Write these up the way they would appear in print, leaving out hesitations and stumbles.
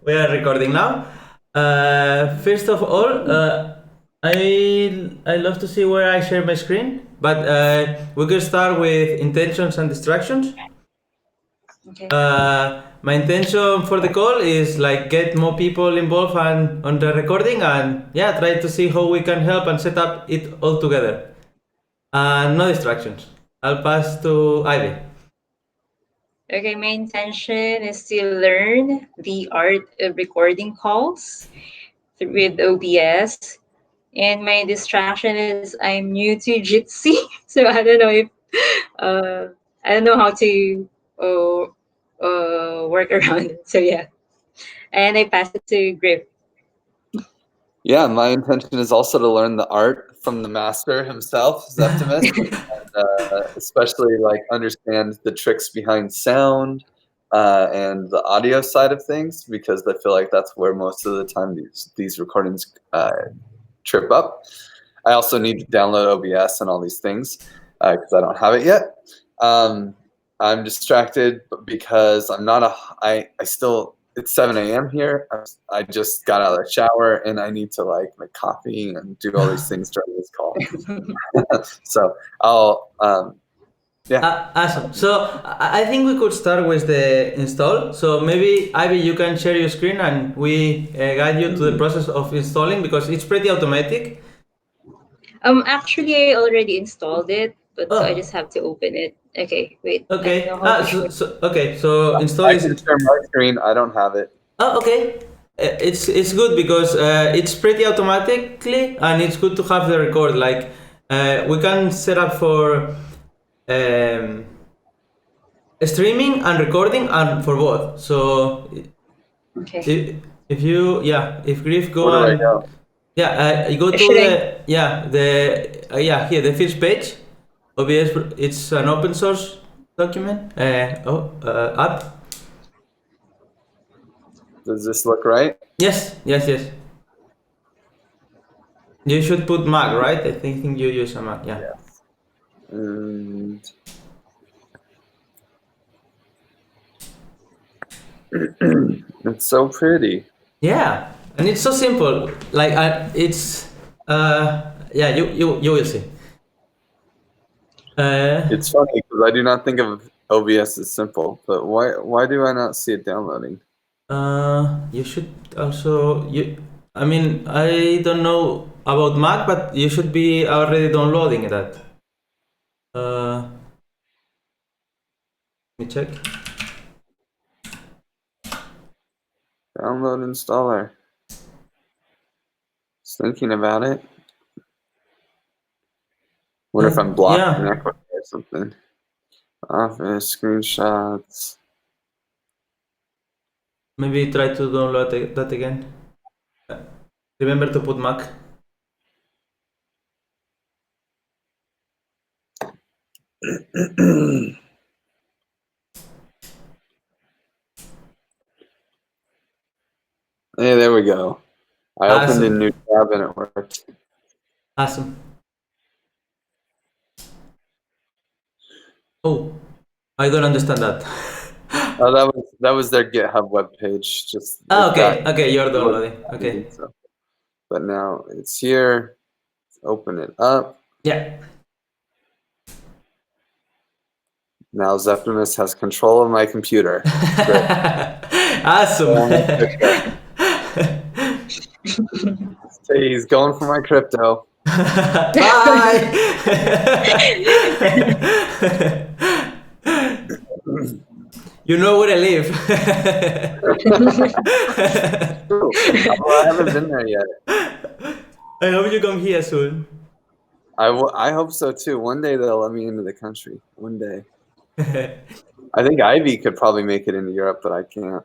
We are recording now. First of all, I love to see where I share my screen, but we could start with intentions and distractions. Okay. My intention for the call is like get more people involved and on the recording, and yeah, try to see how we can help and set up it all together. No distractions. I'll pass to Ivy. Okay, my intention is to learn the art of recording calls with OBS. And my distraction is I'm new to Jitsi, so I don't know if uh, I don't know how to work around it. So yeah, and I pass it to Griff. Yeah, my intention is also to learn the art from the master himself, Zeptimus, and especially like understand the tricks behind sound and the audio side of things, because I feel like that's where most of the time these recordings trip up. I also need to download OBS and all these things because I don't have it yet. I'm distracted because I'm not I still, it's 7 a.m. here. I just got out of the shower and I need to like make coffee and do all these things during this call. So I'll, yeah. Awesome. So I think we could start with the install. So maybe Ivy, you can share your screen and we guide you to the process of installing because it's pretty automatic. Actually, I already installed it, but so I Oh, just have to open it. Okay, wait. I don't okay. know how to show. Okay. So install I is. can share my screen. I don't have it. Oh, okay. It's good because it's pretty automatically and it's good to have the record. Like we can set up for um, streaming and recording and for both. So Okay. if you if Griff go Where do I and go? you go to Should I? the here the first page. OBS, it's an open source document app. Does this look right? Yes. You should put Mac, right? I think you use a Mac. Yeah. Yes. And it's so pretty. Yeah, and it's so simple. Like it's you will see. It's funny because I do not think of OBS as simple, but why do I not see it downloading? You should also I mean, I don't know about Mac, but you should be already downloading that. Let me check. Download installer. Just thinking about it. Wonder if I'm blocked Yeah. in Ecuador or something. Office screenshots. Maybe try to download that again. Remember to put Mac. Hey, there we go. I opened a Awesome. new tab and it worked. Awesome. Oh, I don't understand that. Oh, that was their GitHub webpage. Just Okay, you're downloading. Okay. So, but now it's here. Open it up. Yeah. Now Zeptimus has control of my computer. Awesome. Say he's going for my crypto. Bye. You know where I live. Well, I haven't been there yet. I hope you come here soon. I hope so too. One day they'll let me into the country. One day. I think Ivy could probably make it into Europe, but I can't.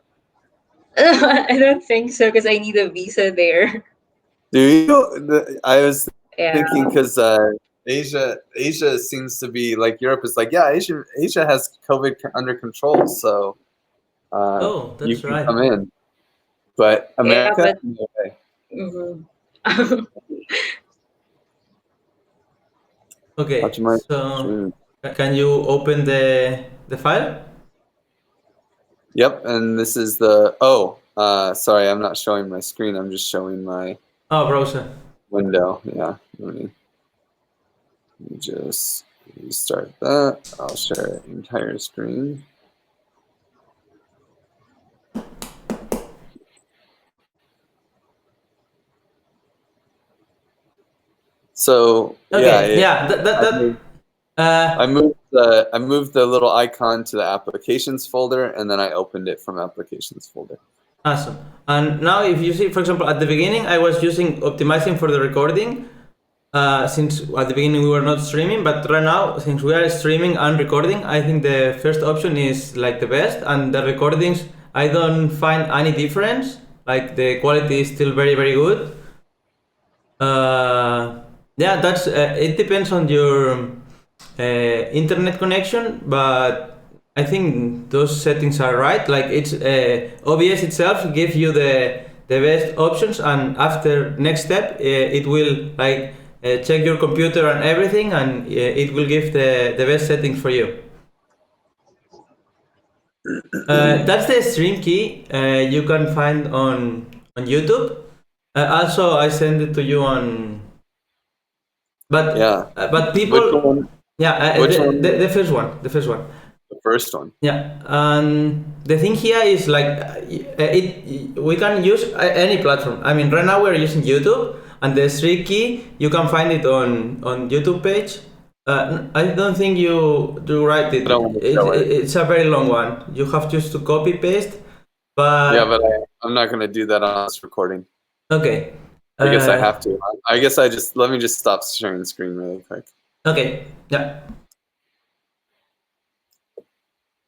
I don't think so because I need a visa there. Do you? I was Yeah. thinking because Asia seems to be like Europe is like, yeah, Asia has COVID under control, so Oh, you that's can right. come in. But America, Yeah, but no way. mhm. Okay, Watch my so stream. can you open the file? Yep, and this is the Sorry, I'm not showing my screen. I'm just showing my browser. window. Yeah. Let me just restart that. I'll share entire screen. So Okay, I moved the little icon to the applications folder, and then I opened it from applications folder. awesome. And now if you see, for example, at the beginning, I was using optimizing for the recording, since at the beginning we were not streaming, but right now, since we are streaming and recording, I think the first option is like the best, and the recordings, I don't find any difference. Like the quality is still very, very good. Yeah, that's it depends on your internet connection, but I think those settings are right. Like it's OBS itself gives you the best options, and after next step, it will like check your computer and everything, and it will give the best settings for you. That's the stream key you can find on YouTube. Also, I send it to you on. But Yeah. but people. Which one? Yeah, Which one? the first one. The first one. The first one. Yeah, and the thing here is like we can use any platform. I mean, right now we're using YouTube, and the stream key you can find it on YouTube page. I don't think you write it. I don't want to show it. It's a very long one. You have just to copy paste. But Yeah, but I'm not going to do that on this recording. Okay. I guess I have to. I guess let me just stop sharing screen really quick. Okay. Yeah.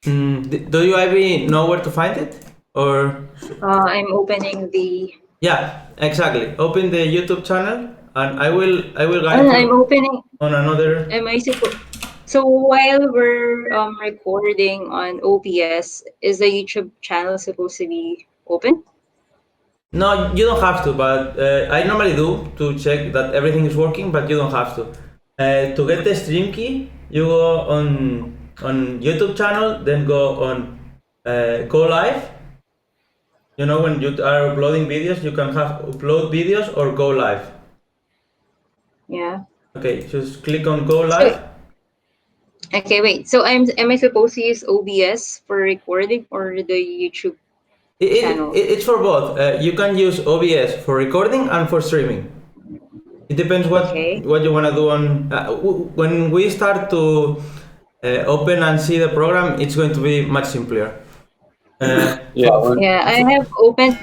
Do you already know where to find it, or? I'm opening the. Yeah, exactly. Open the YouTube channel, and I will guide I'm you opening. on another. Am I supposed? So while we're recording on OBS, is the YouTube channel supposed to be open? No, you don't have to, but I normally do to check that everything is working, but you don't have to. To get the stream key, you go on YouTube channel, then go on go live. You know, when you are uploading videos, you can have upload videos or go live. Yeah. Okay, just click on go live. Okay, wait. So am I supposed to use OBS for recording or the YouTube channel? It's for both. You can use OBS for recording and for streaming. It depends what you want to do on. When we start to open and see the program, it's going to be much simpler. Yeah, I have opened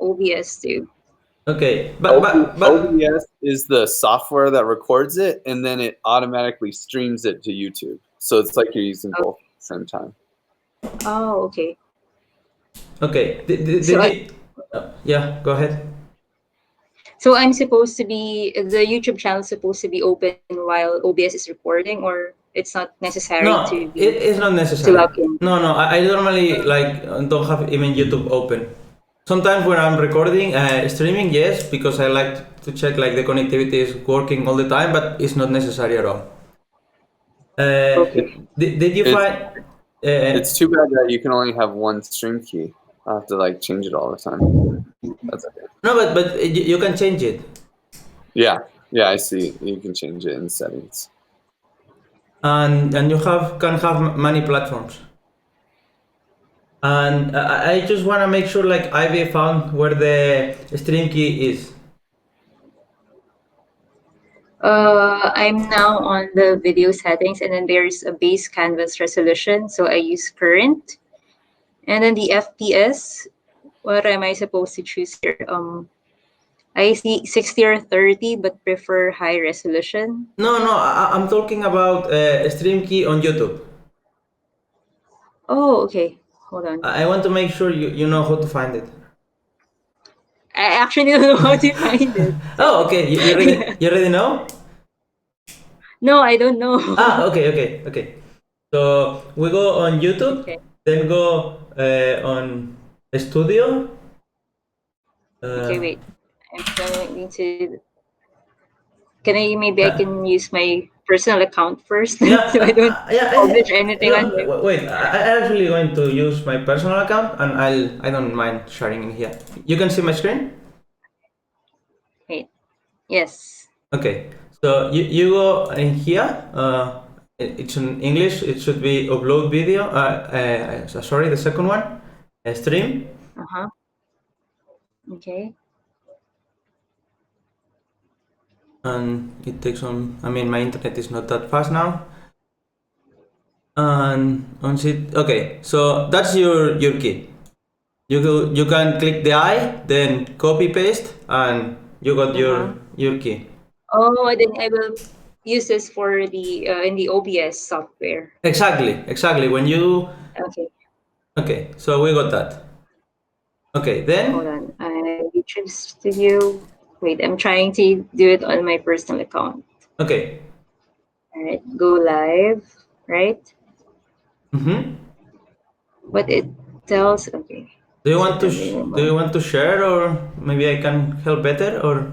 OBS too. Okay, but OBS is the software that records it, and then it automatically streams it to YouTube. So it's like you're using both at the same time. Oh, okay. Okay. Yeah, go ahead. So I'm supposed to be the YouTube channel is supposed to be open while OBS is recording, or it's not necessary to be. It's not necessary. To log in. No, I normally don't have even YouTube open. Sometimes when I'm recording, streaming, yes, because I like to check like the connectivity is working all the time, but it's not necessary at all. Okay. Did you find? It's too bad that you can only have one stream key. I have to like change it all the time. That's okay. No, but you can change it. Yeah, I see. You can change it in settings. And you can have many platforms. And I just want to make sure like I've found where the stream key is. I'm now on the video settings, and then there's a base canvas resolution. So I use current, and then the FPS. What am I supposed to choose here? I see 60 or 30, but prefer high resolution. No, I'm talking about stream key on YouTube. Oh, okay. Hold on. I want to make sure you know how to find it. I actually don't know how to find it. Oh, okay. You already know? No, I don't know. Okay. So we go on YouTube, then go on Studio. Okay, wait. I'm going to. Maybe I can use my personal account first, Yeah, so I don't yeah. publish anything on No, here. wait. I'm actually going to use my personal account, and I don't mind sharing in here. You can see my screen. Wait. Yes. Okay. So you go in here. It's in English. It should be upload video. Sorry, the second one, stream. Uh-huh. Okay. And it takes on. I mean, my internet is not that fast now. And on it. Okay. So that's your key. You can click the eye, then copy paste, and you got Uh-huh. your key. Oh, then I will use this for the in the OBS software. Exactly. When you Okay. okay, so we got that. Okay, Hold then on. YouTube Studio. Wait, I'm trying to do it on my personal account. okay. All right. Go live. Right. Mm-hmm. But it tells. Okay. Do you Is want it to do you available? want to share, or maybe I can help better, or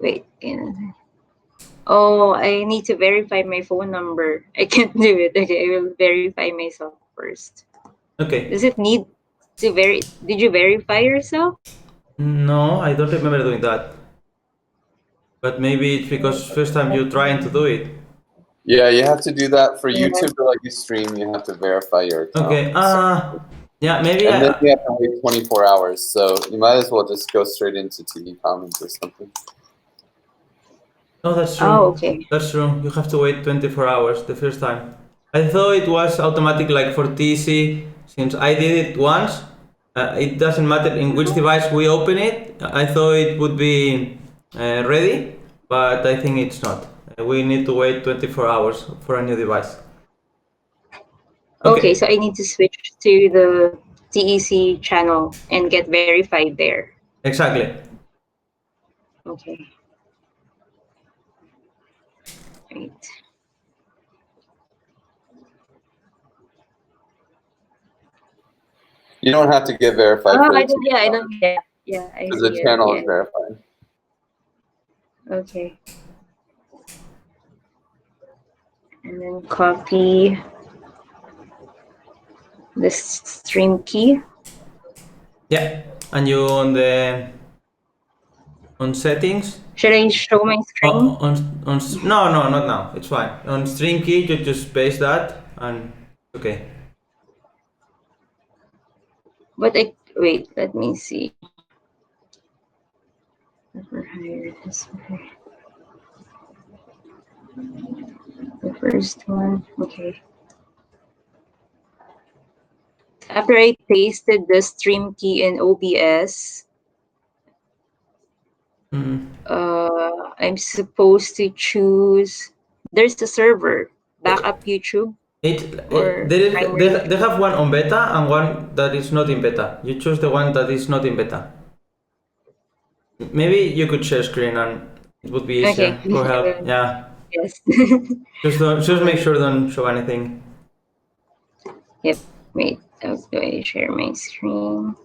Wait. Yeah. Oh, I need to verify my phone number. I can't do it. Okay, I will verify myself first. okay? Does it need to Did you verify yourself? No, I don't remember doing that. But maybe it's because first time you trying to do it. Yeah, you have to do that for Yeah. YouTube to let you stream. You have to verify your account. Okay. Yeah, maybe And then I. you have to wait 24 hours. So you might as well just go straight into TV comments or something. No, that's true. Oh, okay. That's true. You have to wait 24 hours the first time. I thought it was automatic like for TC. Since I did it once, it doesn't matter in which device we open it. I thought it would be ready, but I think it's not. We need to wait 24 hours for a new device. Okay, Okay, so I need to switch to the TEC channel and get verified there. exactly. Okay. Right. You don't have to get verified Oh, for the I don't. TV Yeah, I don't. comments Yeah, yeah, I because see the it. channel Yeah. is verified. Okay. And then copy the stream key. Yeah, and you on settings. Should I show my screen? No, not now. It's fine. On stream key, you just paste that and okay. But I wait. Let me see. Never hired this way. The first one. Okay. After I pasted the stream key in OBS, I'm supposed to choose. There's a server, backup YouTube or There is primary they YouTube. have one on beta and one that is not in beta. You choose the one that is not in beta. Maybe you could share screen and it would be Okay. easier for help. Yeah, Yes. just Hold make on. sure don't show anything. Yep. Wait. How do I share my screen?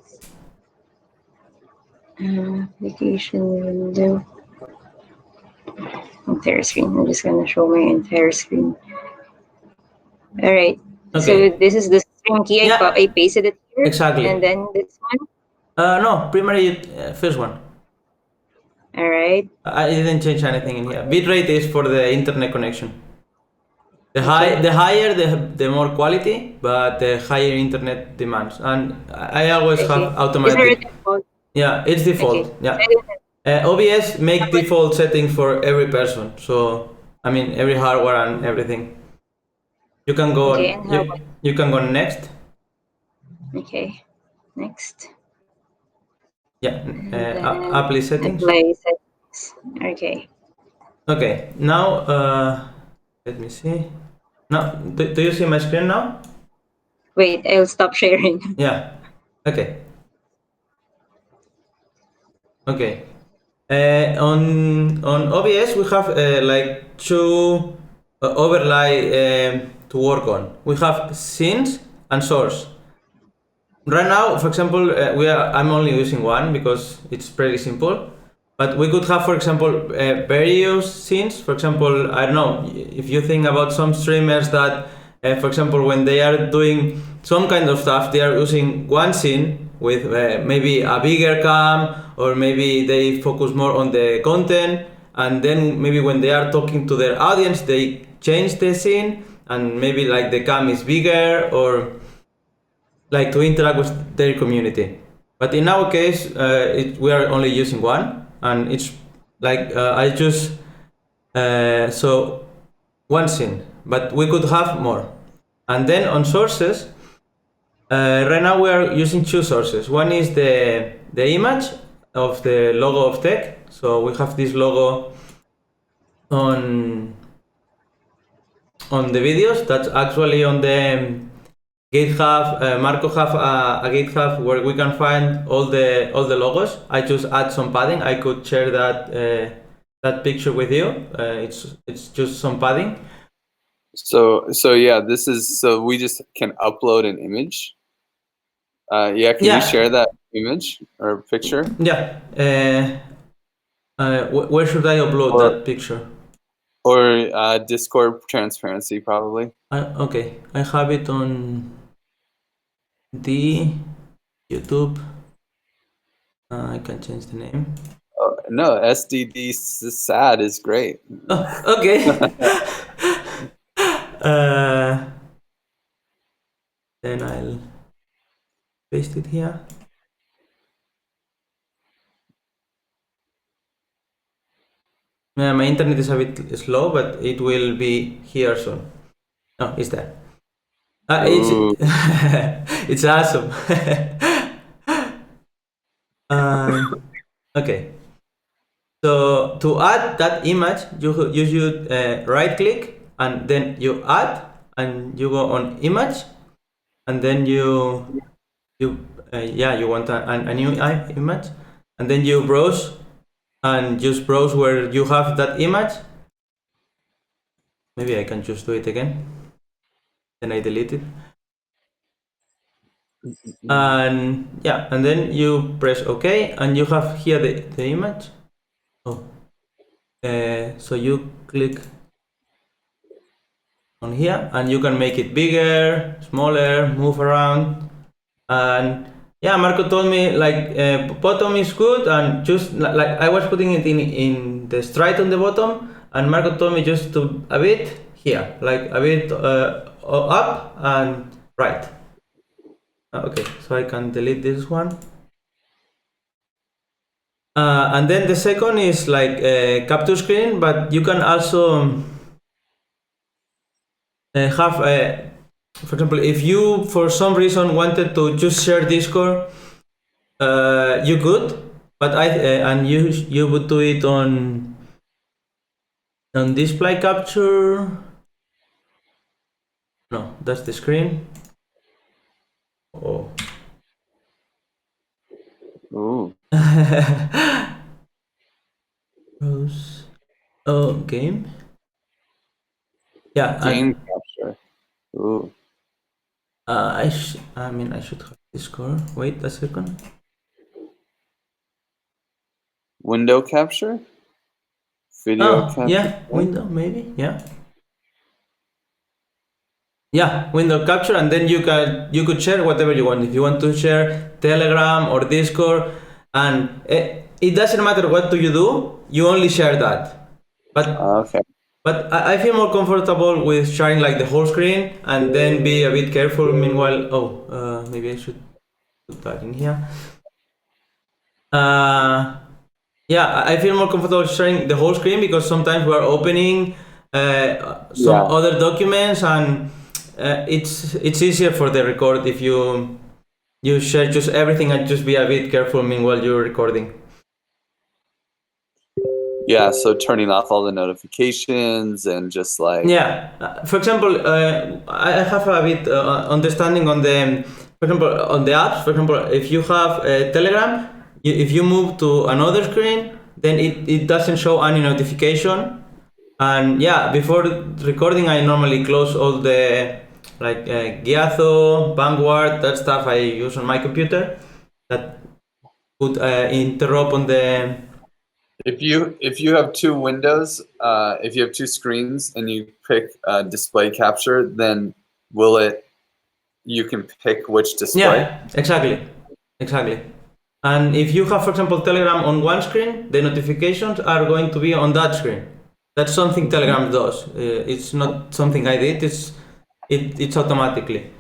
Application window. Entire screen. I'm just gonna show my entire screen. All right. So Okay. this is the stream key. Yeah, I pasted it here, and exactly. then this one. No, primary first one. All right. I didn't change anything in here. Bitrate is for the internet connection. Okay. The higher the more quality, but the higher internet demands. And I always Okay. have Is there a automatic. default? Yeah, it's Okay. default. So I Yeah. don't have, OBS how make about, default setting for every person. So I mean every hardware and everything. You can go okay, and how about, you can go next. okay, next. Yeah. And then Apply settings. apply settings. Okay. Okay. Now let me see. Now do you see my screen now? Wait, I'll stop sharing. Yeah. Okay. Okay. On OBS we have like two overlay to work on. We have scenes and source. Right now, for example, I'm only using one because it's pretty simple. but we could have, for example, various scenes. For example, I don't know if you think about some streamers that, for example, when they are doing some kind of stuff, they are using one scene with maybe a bigger cam, or maybe they focus more on the content, and then maybe when they are talking to their audience, they change the scene, and maybe like the cam is bigger, or like to interact with their community. But in our case, we are only using one, and it's like I just so one scene, but we could have more. And then on sources, right now we are using two sources. One is the image of the logo of tech. So we have this logo on the videos. That's actually on the GitHub. Marco have a GitHub where we can find all the logos. I just add some padding. I could share that picture with you. It's just some padding. So yeah, this is, so we just can upload an image. Can you share that image or picture? Yeah. Where should I upload that picture? Or Discord transparency, probably. Okay, I have it on the YouTube. I can change the name. Oh, no, SDD sad is great. Oh, okay. Then I'll paste it here. Yeah, my internet is a bit slow, but it will be here soon. Oh, it's there. It's awesome. Okay. So to add that image, you should right click and then you add, and you go on image, and then you want a new image, and then you browse, and just browse where you have that image. Maybe I can just do it again. Then I delete it. And yeah, and then you press OK, and you have here the image. Oh, so you click on here, and you can make it bigger, smaller, move around. And yeah, Marco told me like bottom is good, and just like I was putting it in the straight on the bottom, and Marco told me just to a bit here, like a bit up and right. Okay, so I can delete this one. And then the second is like capture screen, but you can also have, for example, if you for some reason wanted to just share Discord, you could, but and you would do it on display capture. No, that's the screen. Oh. Ooh. Oh, game. Yeah. Game capture. Ooh. I mean, I should have Discord. Wait a second. Window capture? Video capture? Yeah, window maybe. Yeah. Yeah, window capture, and then you could share whatever you want. If you want to share Telegram or Discord, and it doesn't matter what do you do, you only share that. But okay. But I feel more comfortable with sharing like the whole screen, and then be a bit careful. Meanwhile, maybe I should put that in here. Yeah, I feel more comfortable sharing the whole screen, because sometimes we are opening some other documents, and it's easier for the record if you share just everything, and just be a bit careful meanwhile you're recording. Yeah, so turning off all the notifications and just like... Yeah, for example, I have a bit understanding on the, for example, on the apps. For example, if you have Telegram, if you move to another screen, then it doesn't show any notification. And yeah, before recording, I normally close all the like Giazo, Vanguard, that stuff I use on my computer that would interrupt on the If you have two windows, if you have two screens and you pick display capture, then you can pick which display? Yeah, exactly. And if you have, for example, Telegram on one screen, the notifications are going to be on that screen. That's something Telegram does. It's not something I did. It's automatically.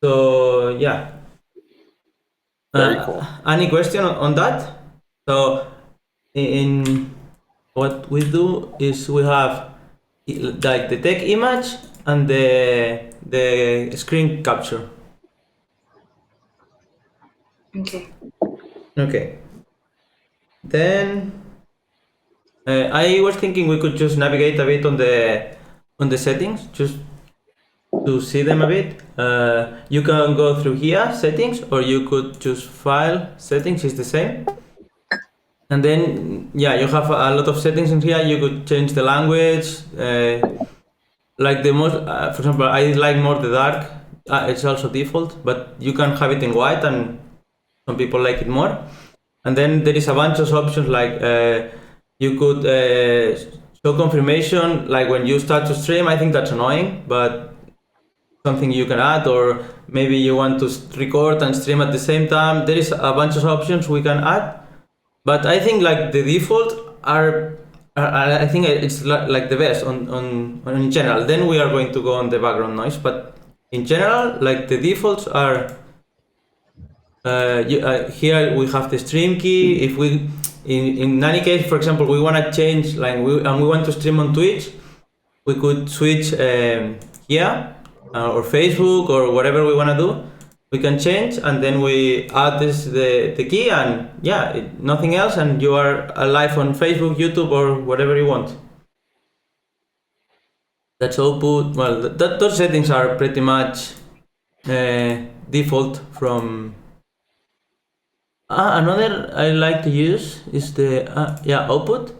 So yeah. Very cool. Any question on that? So in what we do is we have like the tech image and the screen capture. Okay. Then I was thinking we could just navigate a bit on the settings, just to see them a bit. You can go through here, settings, or you could choose file, settings is the same. And then, yeah, you have a lot of settings in here. You could change the language. Like the most, for example, I like more the dark. It's also default, but you can have it in white, and some people like it more. And then there is a bunch of options like you could show confirmation, like when you start to stream. I think that's annoying, but something you can add, or maybe you want to record and stream at the same time. There is a bunch of options we can add, but I think like the default are I think it's like the best on in general. Then we are going to go on the background noise, but in general, like the defaults are here we have the stream key. If we in any case, for example, we want to change and we want to stream on Twitch, we could switch here or Facebook or whatever we want to do. We can change, and then we add the key, and yeah, nothing else, and you are live on Facebook, YouTube, or whatever you want. That's output. Well, those settings are pretty much default from. Another I like to use is the output.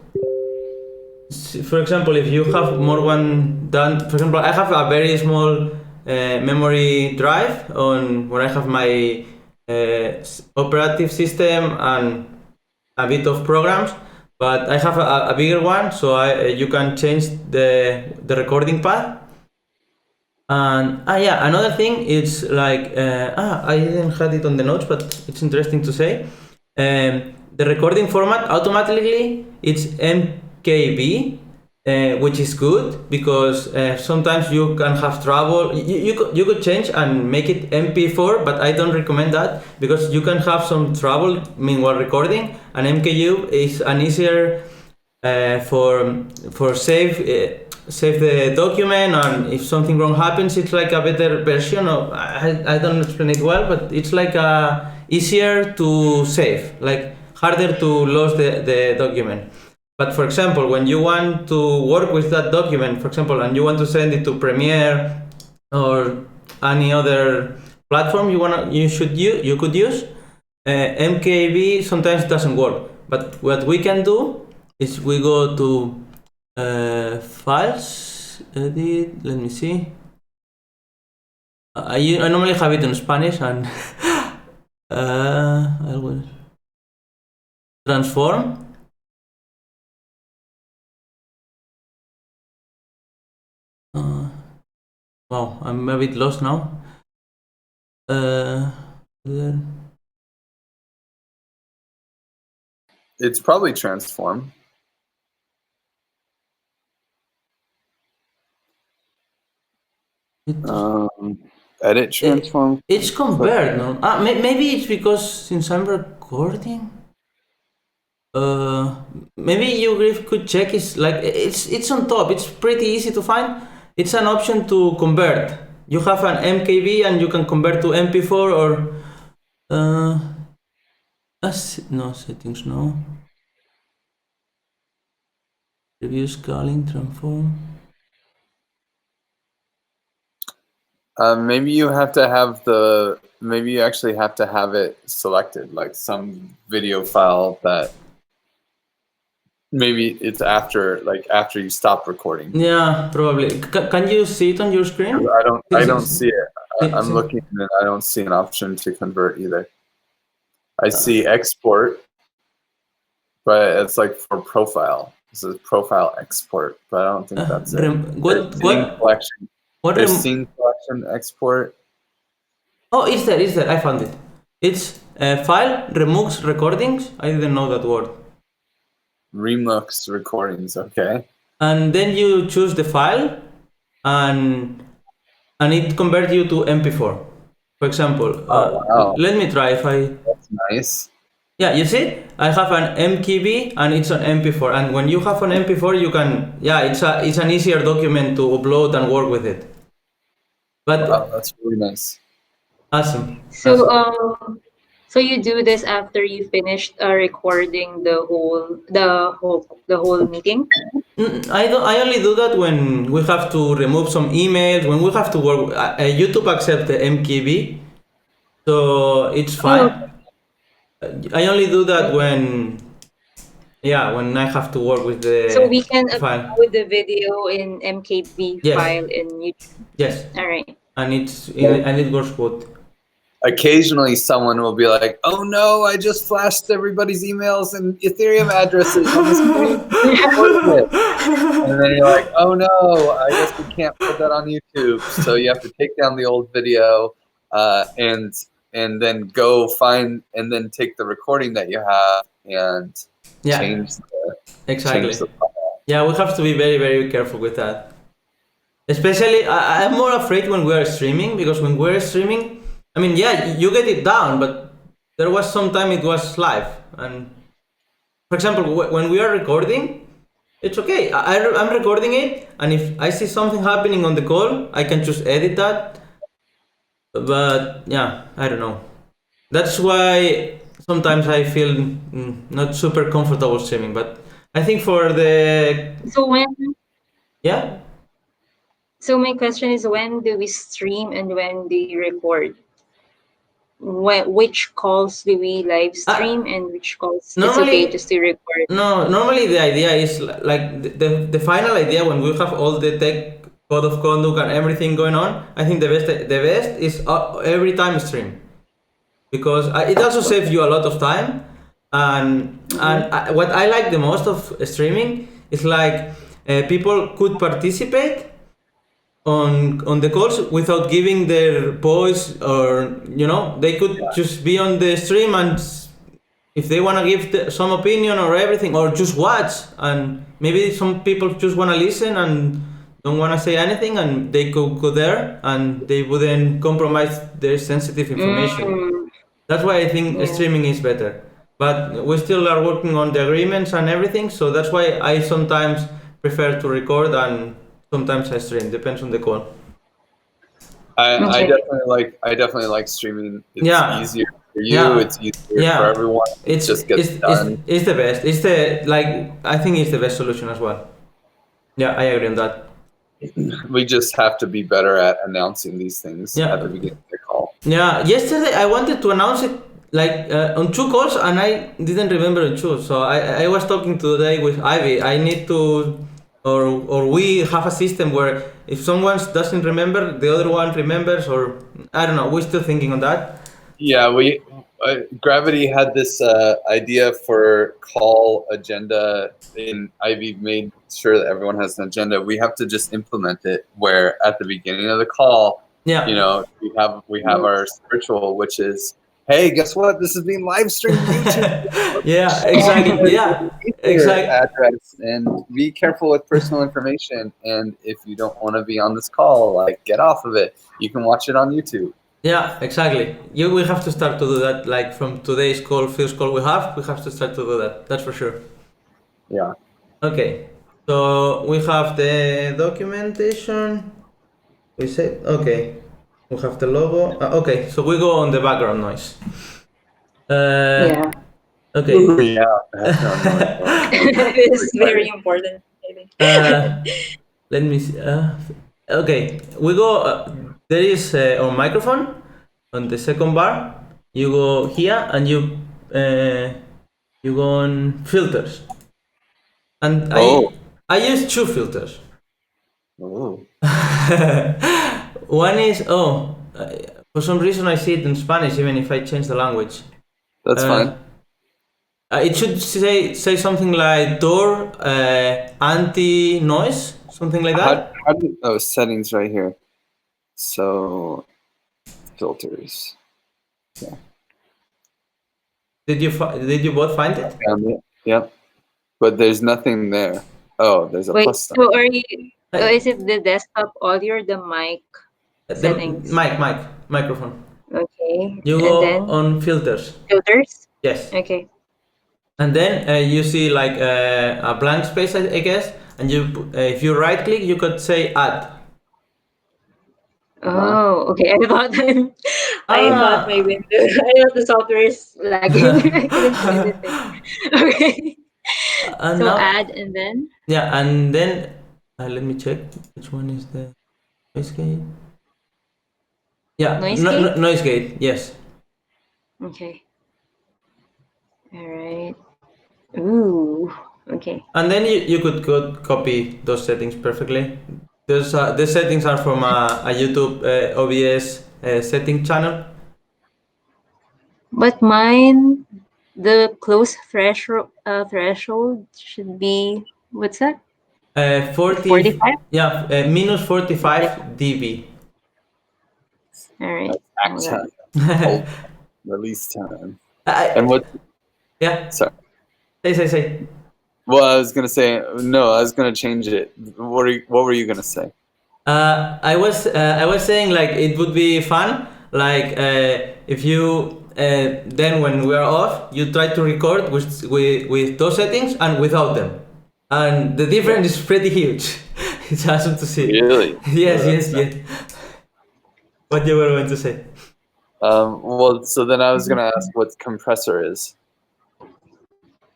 For example, if you have more one done, for example, I have a very small memory drive on where I have my operative system and a bit of programs, but I have a bigger one, so you can change the recording path. And another thing is like I didn't have it on the notes, but it's interesting to say. The recording format automatically it's MKB, which is good because sometimes you can have trouble. You could change and make it MP4, but I don't recommend that because you can have some trouble meanwhile recording. And MKU is an easier for save the document, and if something wrong happens, it's like a better version of. I don't explain it well, but it's like easier to save, like harder to lose the document. But for example, when you want to work with that document, for example, and you want to send it to Premiere or any other platform you could use, MKB sometimes doesn't work. But what we can do is we go to files, edit. Let me see. I normally have it in Spanish, and I will transform. Wow, I'm a bit lost now. It's probably transform. Edit transform. It's convert, no? Maybe it's because since I'm recording. Maybe you could check. It's like it's on top. It's pretty easy to find. It's an option to convert. You have an MKV and you can convert to MP4 or no settings, no. Review scaling transform. Maybe you have to have maybe you actually have to have it selected, like some video file that maybe it's after you stop recording. Yeah, probably. Can you see it on your screen? I don't see it. I'm looking and I don't see an option to convert either. I see export. But it's like for profile. This is profile export, but I don't think that's it. What There's scene collection. what There's scene collection export. Oh, it's there. I found it. It's file remux recordings. I didn't know that word. Remux recordings, okay. And then you choose the file, and it converts you to MP4. For example, wow. let me try if I. That's nice. Yeah, you see, I have an MKB and it's an MP4. And when you have an MP4, you can, it's an easier document to upload and work with it. But wow, that's really nice. Awesome. So Awesome. so you do this after you finished recording the whole meeting? I only do that when we have to remove some emails, when we have to work. YouTube accepts the MKB, so it's fine. I only do that when I have to work with the So we can file. upload the video in MKB Yes. file in YouTube. Yes. All right. And it works good. Occasionally someone will be like, oh no, I just flashed everybody's emails and Ethereum addresses on the screen. And then you're like, oh no, I guess we can't put that on YouTube. So you have to take down the old video and then go find and then take the recording that you have and change the file. Yeah, we have to be very, very careful with that. Especially, I'm more afraid when we're streaming, because when we're streaming, I mean, you get it down, but there was some time it was live. And for example, when we are recording, it's okay. I'm recording it, and if I see something happening on the call, I can just edit that. But yeah, I don't know. That's why sometimes I feel not super comfortable streaming. But I think for the yeah. So my question is, when do we stream and when do you record? Which calls do we live stream and which calls it's okay just to record? No, normally the idea is like the final idea when we have all the tech code of conduct and everything going on. I think the best is every time stream, because it also saves you a lot of time. And what I like the most of streaming is like people could participate on the calls without giving their voice, or they could just be on the stream, and if they want to give some opinion or everything, or just watch, and maybe some people just want to listen and don't want to say anything, and they could go there and they wouldn't compromise their sensitive information. That's why I think streaming is better. But we still are working on the agreements and everything, so that's why I sometimes prefer to record and sometimes I stream. Depends on the call. I definitely like streaming. It's easier for you. It's easier for everyone. It just gets done. It's the best. I think it's the best solution as well. Yeah, I agree on that. We just have to be better at announcing these things at the beginning of the call. Yeah, yesterday I wanted to announce it on 2 calls, and I didn't remember on 2. So I was talking today with Ivy. I need to, or we have a system where if someone doesn't remember, the other one remembers, or I don't know. We're still thinking on that. Yeah, Gravity had this idea for call agenda, and Ivy made sure that everyone has an agenda. We have to just implement it where at the beginning of the call, we have our ritual, which is, hey, guess what? This is being live streamed on YouTube. Yeah, exactly. Yeah, exactly. Address, and be careful with personal information. And if you don't want to be on this call, get off of it. You can watch it on YouTube. Yeah, exactly. We have to start to do that. Like from today's first call we have to start to do that. That's for sure. Yeah. Okay. So we have the documentation. We said okay. We have the logo. Okay. So we go on the background noise. Yeah. Okay. Yeah. It's very important. Let me see. Okay. We go. There is our microphone on the second bar. You go here and you go on filters. And I use 2 filters. Oh. One is for some reason I see it in Spanish even if I change the language. That's fine. It should say something like door anti noise, something like that. Settings right here. So filters. Did you both find it? Found it. Yep. But there's nothing there. Oh, there's a Wait, plus sign. so are you? Is Hey, it the desktop audio or the mic the settings? microphone. Okay, You and go then on filters. filters. Yes. Okay. And then you see like a blank space, I guess. And if you right click, you could say add. Oh, okay. I thought my Ah, window. I thought the software is lagging. I couldn't do anything. Okay. and So now, add and then yeah, and then let me check which one is the noise gate. Yeah, noise gate. noise gate. Yes. Okay. All right. Ooh. Okay. And then you could copy those settings perfectly. The settings are from a YouTube OBS setting channel. But mine, the close threshold should be what's that? 40, 45. yeah, minus 45 dB. All right. Attack Hold time. on. Hold release time. I, And what? yeah, Sorry. say. Well, I was gonna say no. I was gonna change it. What were you gonna say? I was saying like it would be fun, like if you then when we are off, you try to record with those settings and without them, and the difference is pretty huge. It's awesome to see. Really? Yes, Oh, yes, yes. What you were going to say? Well, so then I was gonna ask what compressor is.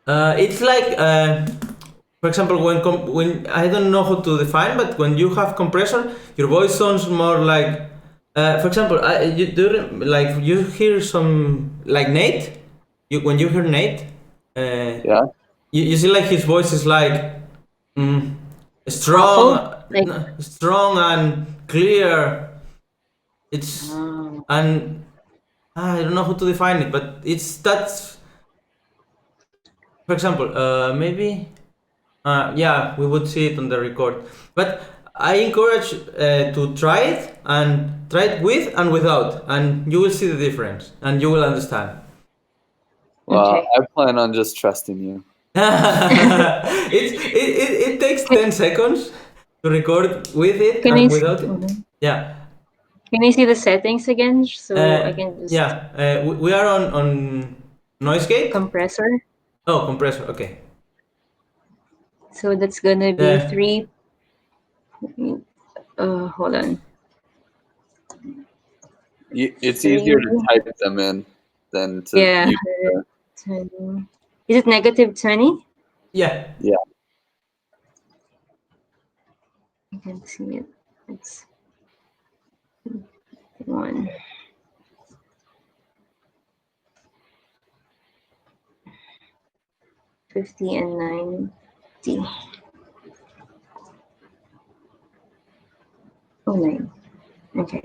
It's like, for example, when I don't know how to define, but when you have compressor, your voice sounds more like, for example, you do like you hear some like Nate. When you hear Nate, Yeah. you see like his voice is like mm, Muffled, strong, like. strong and clear. It's Oh. and I don't know how to define it, but it's that's for example, maybe yeah, we would see it on the record. But I encourage to try it and try it with and without, and you will see the difference and you will understand. Well, Okay. I plan on just trusting you. It takes Can, 10 seconds to record with it can I? and without it. Yeah. Can I see the settings again so I can just Yeah. We are on noise gate. compressor? Oh, compressor. Okay. So that's gonna be Uh, 3. Hold on. It's easier 3. to type them in than to Yeah. use. 20. Is it negative 20? yeah. Yeah. I can see it. It's 1. $50 and $90. Oh, 9. Okay.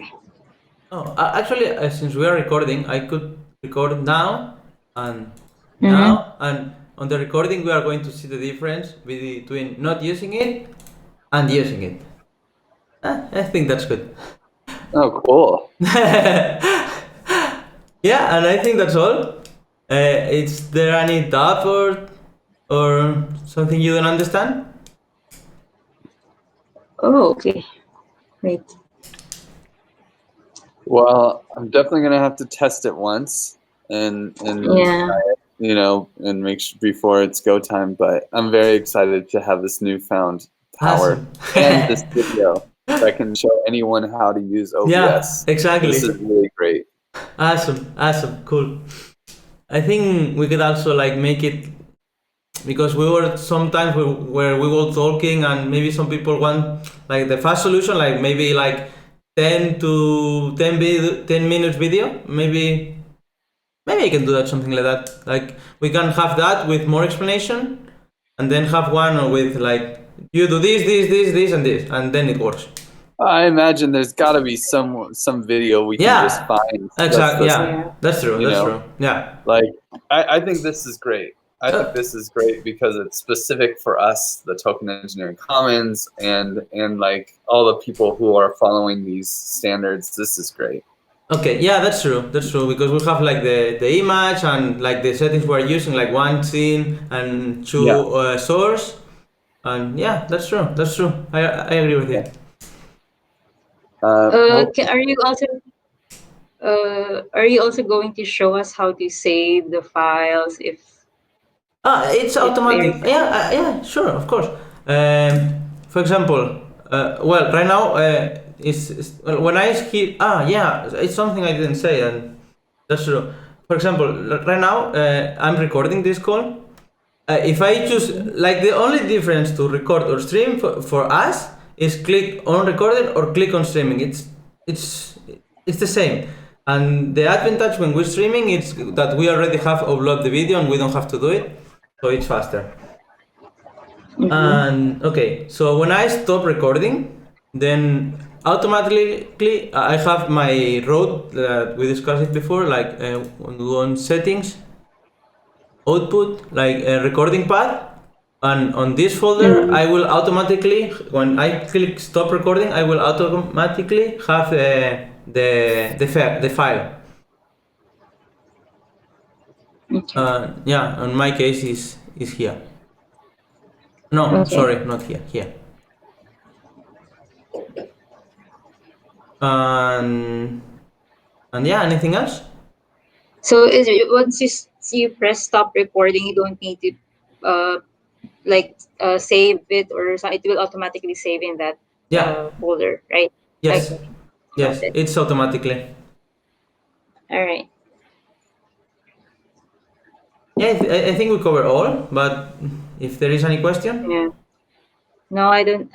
Oh, actually, since we are recording, I could record and Mm-hmm. now, and on the recording, we are going to see the difference between not using it and using it. I think that's good. Oh, cool. Yeah, and I think that's all. Is there any doubt or something you don't understand? Oh, okay. Wait. Well, I'm definitely gonna have to test it once and Yeah. and make sure before it's go time. But I'm very excited to have this newfound power Awesome. and this video that can show anyone how to use Yeah, OBS. This is exactly. really great. Awesome, cool. I think we could also like make it because we were sometimes where we were talking and maybe some people want like the fast solution, like maybe like 10 to 10 minutes video. Maybe I can do that, something like that. Like we can have that with more explanation and then have one with like you do this and this and then it works. I imagine there's got to be some video we can just Yeah, find. That's exactly. the Yeah. Yeah, that's true. you That's know true. Yeah. like I think this is great. I think this is great because it's specific for us, the Token Engineering Commons, and like all the people who are following these standards. This is great. Okay, yeah, that's true. That's true because we have like the image and like the settings we're using, like one scene and two Yeah. source, and yeah, that's true. That's true. I agree with you. Well, Are you also going to show us how to save the files It's if automatic. Yeah, yeah, sure, of course. For example, well, right now, well, when I hit. Yeah, it's something I didn't say, and that's true. For example, right now, I'm recording this call. If I choose, like, the only difference to record or stream for us is click on recording or click on streaming. It's it's the same. And the advantage when we're streaming is that we already have uploaded the video and we don't have to do it, so it's faster. And okay, so when I stop recording, then automatically I have my road that we discussed it before, like when we go on settings, output, like a recording path, and on this folder I will automatically, when I click stop recording, I will automatically have the file. Okay. Yeah, in my case is here. No, Okay. sorry, not here. Here. And yeah, anything else? So once you press stop recording, you don't need to uh save it, or so it will automatically save in that Yeah. folder, right? Yes. Okay. Got Yes. it. It's automatically. All right. Yeah, I think we cover all. But if there is any question, Yeah. No, I don't.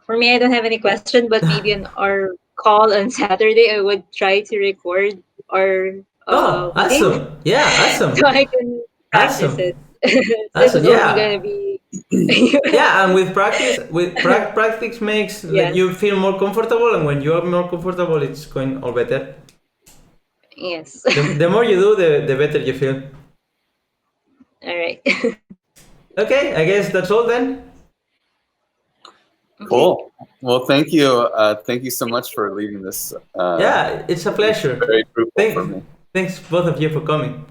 For me, I don't have any question, but maybe on our call on Saturday, I would try to record our oh, meeting awesome! Yeah, so awesome, I can practice awesome, it. Since awesome. it's only gonna Yeah, be yeah. And with practice, practice makes like yes, you feel more comfortable, and when you are more comfortable, it's going all better. yes. The more you do, the better you feel. All right. Okay, I guess that's all then. Okay. cool. Well, thank you. Thank you so much for leading this. Yeah, it's a It's pleasure. very fruitful for Thanks, me. thanks both of you for coming.